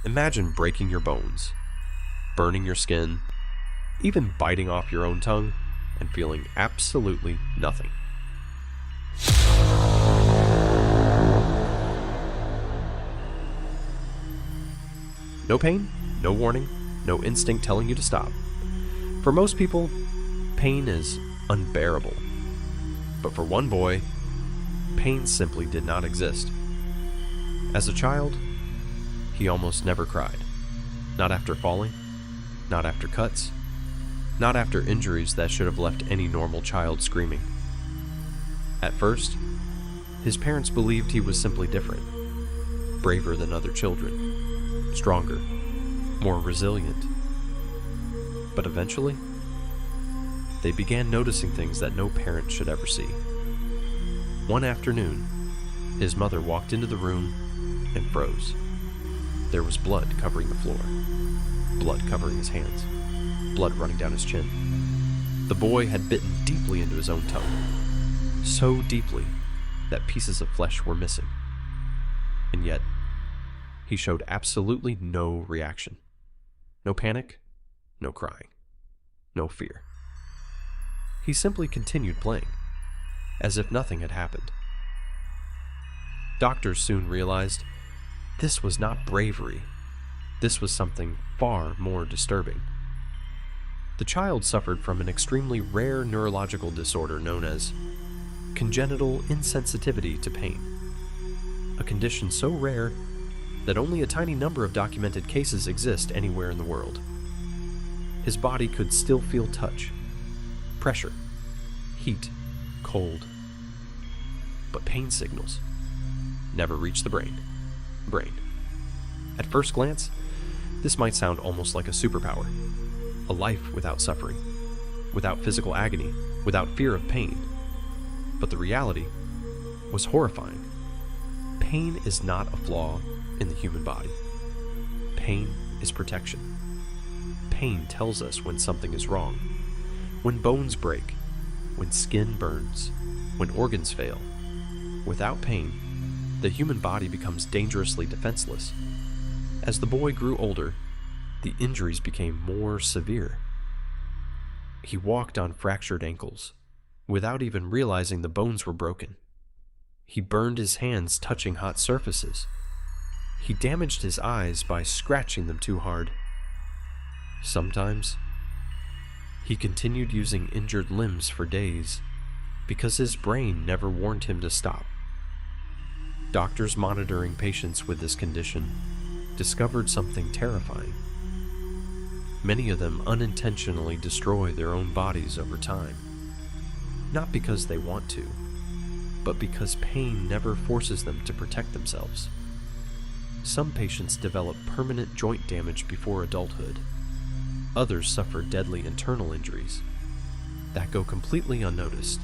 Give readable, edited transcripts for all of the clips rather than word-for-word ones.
Imagine breaking your bones, burning your skin, even biting off your own tongue, and feeling absolutely nothing. No pain, no warning, no instinct telling you to stop. For most people, pain is unbearable. But for one boy, pain simply did not exist. As a child, he almost never cried. Not after falling, not after cuts, not after injuries that should have left any normal child screaming. At first, his parents believed he was simply different, braver than other children, stronger, more resilient. But eventually, they began noticing things that no parent should ever see. One afternoon, his mother walked into the room and froze. There was blood covering the floor, blood covering his hands, blood running down his chin. The boy had bitten deeply into his own tongue, so deeply that pieces of flesh were missing. And yet, he showed absolutely no reaction. No panic, no crying, no fear. He simply continued playing, as if nothing had happened. Doctors soon realized this was not bravery. This was something far more disturbing. The child suffered from an extremely rare neurological disorder known as congenital insensitivity to pain, a condition so rare that only a tiny number of documented cases exist anywhere in the world. His body could still feel touch, pressure, heat, cold, but pain signals never reach the brain. At first glance, this might sound almost like a superpower, a life without suffering, without physical agony, without fear of pain. But the reality was horrifying. Pain is not a flaw in the human body. Pain is protection. Pain tells us when something is wrong, when bones break, when skin burns, when organs fail. Without pain, the human body becomes dangerously defenseless. As the boy grew older, the injuries became more severe. He walked on fractured ankles, without even realizing the bones were broken. He burned his hands touching hot surfaces. He damaged his eyes by scratching them too hard. Sometimes, he continued using injured limbs for days because his brain never warned him to stop. Doctors monitoring patients with this condition discovered something terrifying. Many of them unintentionally destroy their own bodies over time, not because they want to, but because pain never forces them to protect themselves. Some patients develop permanent joint damage before adulthood. Others suffer deadly internal injuries that go completely unnoticed,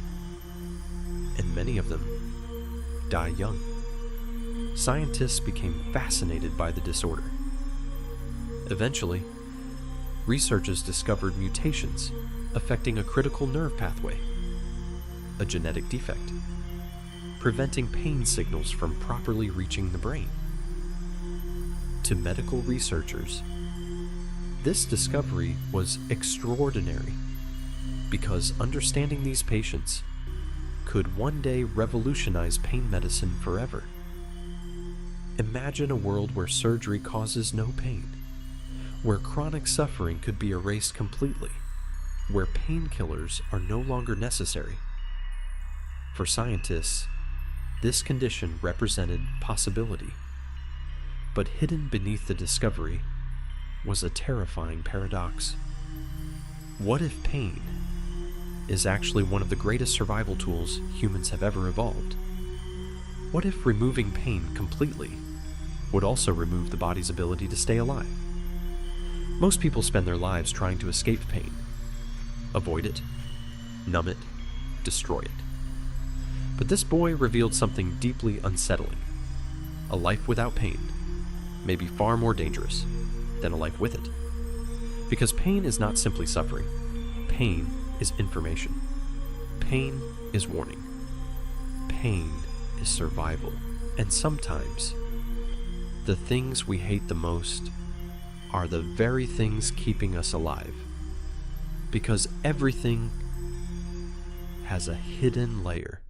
and many of them die young. Scientists became fascinated by the disorder. Eventually, researchers discovered mutations affecting a critical nerve pathway, a genetic defect, preventing pain signals from properly reaching the brain. To medical researchers, this discovery was extraordinary because understanding these patients could one day revolutionize pain medicine forever. Imagine a world where surgery causes no pain, where chronic suffering could be erased completely, where painkillers are no longer necessary. For scientists, this condition represented possibility, but hidden beneath the discovery was a terrifying paradox. What if pain is actually one of the greatest survival tools humans have ever evolved? What if removing pain completely would also remove the body's ability to stay alive? Most people spend their lives trying to escape pain, avoid it, numb it, destroy it. But this boy revealed something deeply unsettling. A life without pain may be far more dangerous than a life with it. Because pain is not simply suffering. Pain is information. Pain is warning. Pain is survival. And sometimes, The things we hate the most are the very things keeping us alive, because everything has a hidden layer.